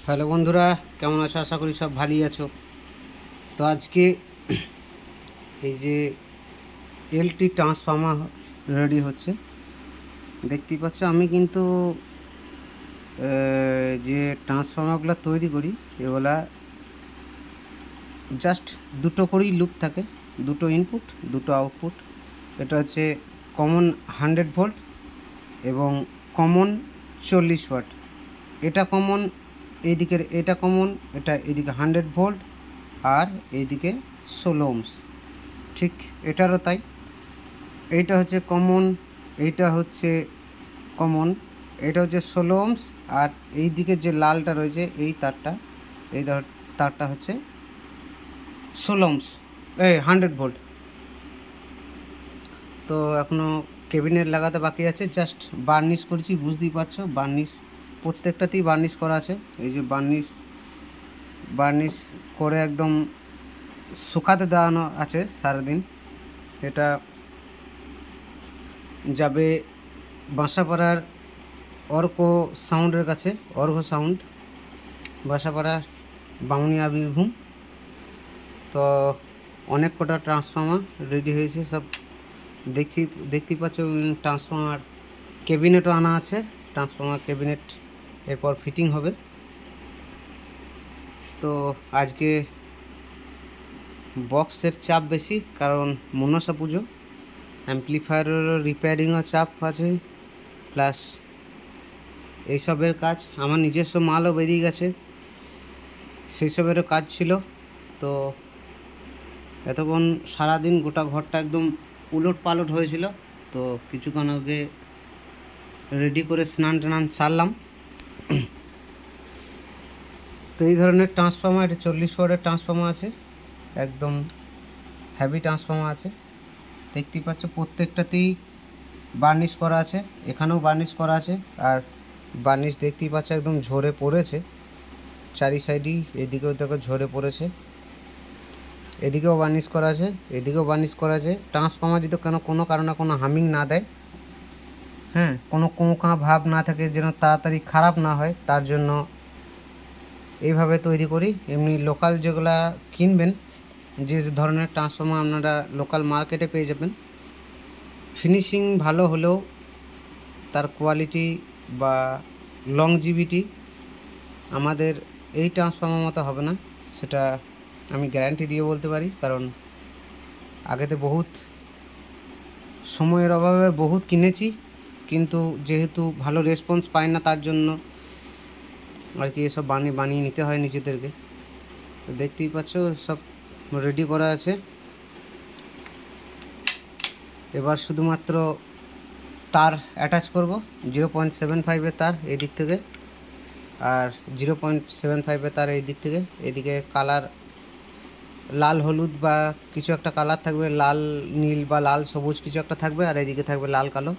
Hello বন্ধুরা, কেমন আছো? আশা করি সব ভালোই আছো। তো আজকে এই যে এলটি ট্রান্সফর্মার রেডি হচ্ছে, দেখতেই পাচ্ছ। আমি কিন্তু যে ট্রান্সফর্মারগুলো তৈরি করি এগুলা জাস্ট দুটো করেই লুপ থাকে, দুটো ইনপুট দুটো আউটপুট। এটা হচ্ছে কমন 100 ভোল্ট এবং কমন 40 ওয়াট। এটা কমন, এইদিকের এটা কমন, এটা এদিকে 100 ভোল্ট আর এইদিকে 16 ওহমস। ঠিক এটারও তাই। এইটা হচ্ছে কমন, এইটা হচ্ছে কমন, এটা হচ্ছে 16 ওহমস। আর এই দিকে যে লালটা রয়েছে এই তারটা, এই তারটা হচ্ছে 16 ওহমস, 100 ভোল্ট। তো এখনও কেবিনেট লাগাতে বাকি আছে, জাস্ট বার্নিশ করছি। বুঝতেই পারছো, বার্নিশ প্রত্যেকটাতেই বার্নিশ করা আছে। এই যে বার্নিশ করে একদম শুকাতে দেওয়ানো আছে সারাদিন। এটা যাবে বাসাপাড়ার অর্ক সাউন্ডের কাছে, অর্ঘ সাউন্ড, বাসাপাড়া, বামুনিয়া বীরভূম। তো অনেক কটা ট্রান্সফর্মার রেডি হয়েছে, সব দেখতেই পাচ্ছ। ট্রান্সফর্মার ক্যাবিনেটও আনা আছে, ট্রান্সফর্মার ক্যাবিনেট এরপর ফিটিং হবে। তো আজকে বক্সের চাপ বেশি, কারণ মনসা পুজো। অ্যাম্প্লিফায়ারেরও রিপেয়ারিংও চাপ আছে, প্লাস এইসবের কাজ। আমার নিজস্ব মালও বেরিয়ে গেছে, সেই সবেরও কাজ ছিল। তো এতক্ষণ সারাদিন গোটা ঘরটা একদম উলট পালট হয়েছিল। তো কিছুক্ষণ আগে রেডি করে স্নান টান সারলাম। তো এই ধরনের ট্রান্সফর্মার, এটা 40 ওয়াটের ট্রান্সফর্মার আছে, একদম হেভি ট্রান্সফর্মার আছে। দেখতেই পাচ্ছ প্রত্যেকটাতেই বার্নিশ করা আছে, এখানেও বার্নিশ করা আছে। আর বার্নিশ দেখতেই পাচ্ছ একদম ঝরে পড়েছে চারি সাইডই, এদিকেও দেখো ঝরে পড়েছে, এদিকেও বার্নিশ করা আছে, এদিকেও বার্নিশ করা আছে। ট্রান্সফর্মার যদি কোনো কারণে কোনো হামিং না দেয়, হ্যাঁ, কোনো কোঁকা ভাব না থাকে, যেন তাড়াতাড়ি খারাপ না হয়, তার জন্য এইভাবে তৈরি করি। এমনি লোকাল যেগুলা কিনবেন, যে ধরনের ট্রান্সফর্মার আপনারা লোকাল মার্কেটে পেয়ে যাবেন, ফিনিশিং ভালো হলেও তার কোয়ালিটি বা লংজিভিটি আমাদের এই ট্রান্সফর্মার মতো হবে না, সেটা আমি গ্যারান্টি দিয়ে বলতে পারি। কারণ আগেতে বহুত সময়ের অভাবে বহুত কিনেছি, কিন্তু যেহেতু ভালো রেসপন্স পায় না, তার জন্য আর কি এসব বানিয়ে নিতে হয় নিজেদেরকে। তো দেখতেই পাচ্ছ সব রেডি করা আছে। এবার শুধুমাত্র তার অ্যাটাচ করব, 0.75-এর তার এই দিক থেকে, আর 0.75-এর তার এই দিক থেকে। এদিকে কালার লাল হলুদ বা কিছু একটা কালার থাকবে, লাল নীল বা লাল সবুজ কিছু একটা থাকবে, আর এদিকে থাকবে লাল কালো।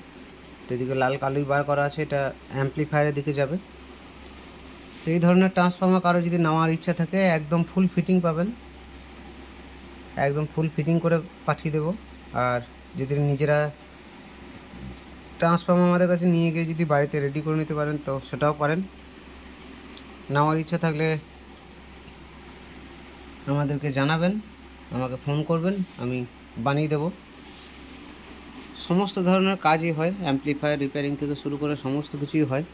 তো এদিকে লাল কালোই বার করা আছে, এটা অ্যাম্প্লিফায়ারের দিকে যাবে। তো এই ধরনের ট্রান্সফর্মার কারো যদি নেওয়ার ইচ্ছা থাকে, একদম ফুল ফিটিং পাবেন, একদম ফুল ফিটিং করে পাঠিয়ে দেবো। আর যদি নিজেরা ট্রান্সফর্মার আমাদের কাছে নিয়ে গিয়ে যদি বাড়িতে রেডি করে নিতে পারেন, তো সেটাও পারেন। নেওয়ার ইচ্ছা থাকলে আমাদেরকে জানাবেন, আমাকে ফোন করবেন, আমি বানিয়ে দেব। সমস্ত ধরনের কাজই হয়, অ্যাম্প্লিফায়ার রিপেয়ারিং থেকে শুরু করে সমস্ত কিছুই হয়।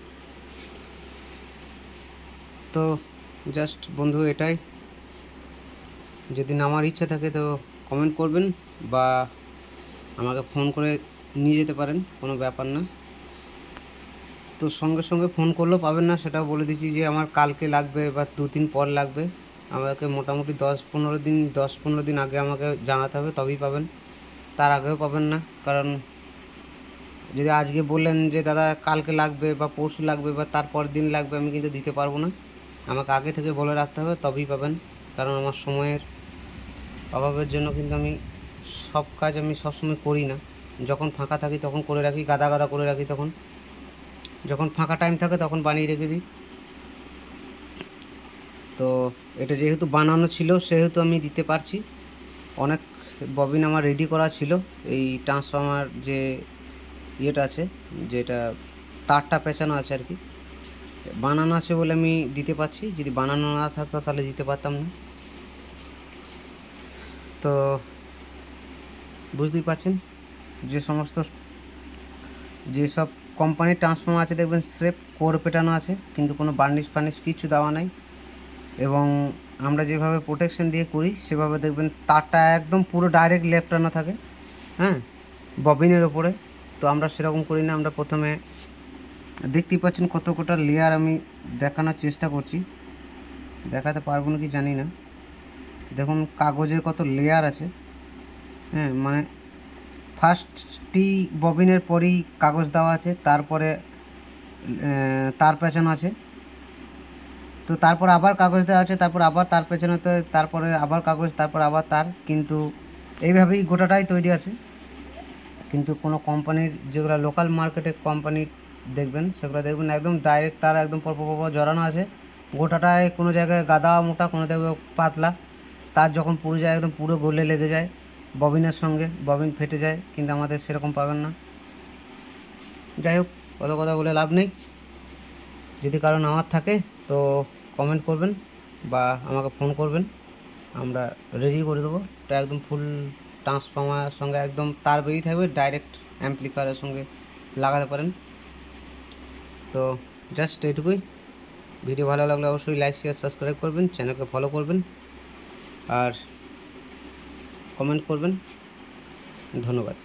তো জাস্ট বন্ধু এটাই, যদি নেওয়ার ইচ্ছা থাকে তো কমেন্ট করবেন বা আমাকে ফোন করে নিয়ে যেতে পারেন, কোনো ব্যাপার না। তো সঙ্গে সঙ্গে ফোন করলেও পাবেন না, সেটাও বলে দিচ্ছি যে আমার কালকে লাগবে বা 2-3 পর লাগবে। আমাকে মোটামুটি 10-15 দিন আগে আমাকে জানাতে হবে, তবেই পাবেন, তার আগেও পাবেন না। কারণ যদি আজকে বললেন যে দাদা কালকে লাগবে বা পরশু লাগবে বা তারপর দিন লাগবে, আমি কিন্তু দিতে পারবো না। আমাকে আগে থেকে বলে রাখতে হবে, তবেই পাবেন। কারণ আমার সময়ের অভাবের জন্য কিন্তু আমি সব কাজ আমি সবসময় করি না। যখন ফাঁকা থাকি তখন করে রাখি, গাদা করে রাখি, তখন যখন ফাঁকা টাইম থাকে তখন বানিয়ে রেখে দিই। তো এটা যেহেতু বানানো ছিল সেহেতু আমি দিতে পারছি। অনেক ববিন আমার রেডি করা ছিল, এই ট্রান্সফর্মার যে ইয়েটা আছে, যেটা তারটা পেঁচানো আছে আর কি, বানানো আছে বলে আমি দিতে পারছি, যদি বানানো না থাকতো তাহলে দিতে পারতাম না। তো বুঝতেই পারছেন যেসব কোম্পানির ট্রান্সফর্মার আছে দেখবেন স্রেফ কোর পেটানো আছে, কিন্তু কোনো বার্নিশ ফার্নিশ কিছু দেওয়া নাই। এবং আমরা যেভাবে প্রোটেকশন দিয়ে করি সেভাবে দেখবেন তারটা একদম পুরো ডাইরেক্ট লেপটানো থাকে, হ্যাঁ, ববিনের ওপরে। তো আমরা সেরকম করি না, আমরা প্রথমে দেখতেই পাচ্ছেন কত কটা লেয়ার আমি দেখানোর চেষ্টা করছি, দেখাতে পারবো নাকি জানি না। দেখুন কাগজের কত লেয়ার আছে, হ্যাঁ, মানে ফার্স্টটি ববিনের পরেই কাগজ দেওয়া আছে, তারপরে তার পেছানো আছে, তো তারপর আবার কাগজ দেওয়া আছে, তারপর আবার তার পেছনেতে, তারপরে আবার কাগজ, তারপর আবার তার, কিন্তু এইভাবেই গোটাটাই তৈরি আছে। কিন্তু কোনো কোম্পানির যেগুলো লোকাল মার্কেটে কোম্পানির দেখবেন সেগুলো দেখবেন একদম ডাইরেক্ট তার একদম পরপর জড়ানো আছে, গোটাটায় কোনো জায়গায় গাদা মোটা, কোনো জায়গায় পাতলা, তার যখন পুরো যায় একদম পুরো গলে লেগে যায় ববিনের সঙ্গে, ববিন ফেটে যায়, কিন্তু আমাদের সেরকম পাবেন না। যাই হোক, কথা বলে লাভ নেই। যদি কারো নেওয়ার থাকে তো কমেন্ট করবেন বা আমাকে ফোন করবেন, আমরা রেডি করে দেবো। এটা একদম ফুল ট্রান্সফর্মারের সঙ্গে একদম তার বেরিয়ে থাকবে, ডাইরেক্ট অ্যাম্পলিফায়ারের সঙ্গে লাগাতে পারেন। তো জাস্ট এইটুকুই। ভিডিও ভালো লাগলে অবশ্যই লাইক শেয়ার সাবস্ক্রাইব করবেন, চ্যানেলকে ফলো করবেন আর কমেন্ট করবেন। ধন্যবাদ।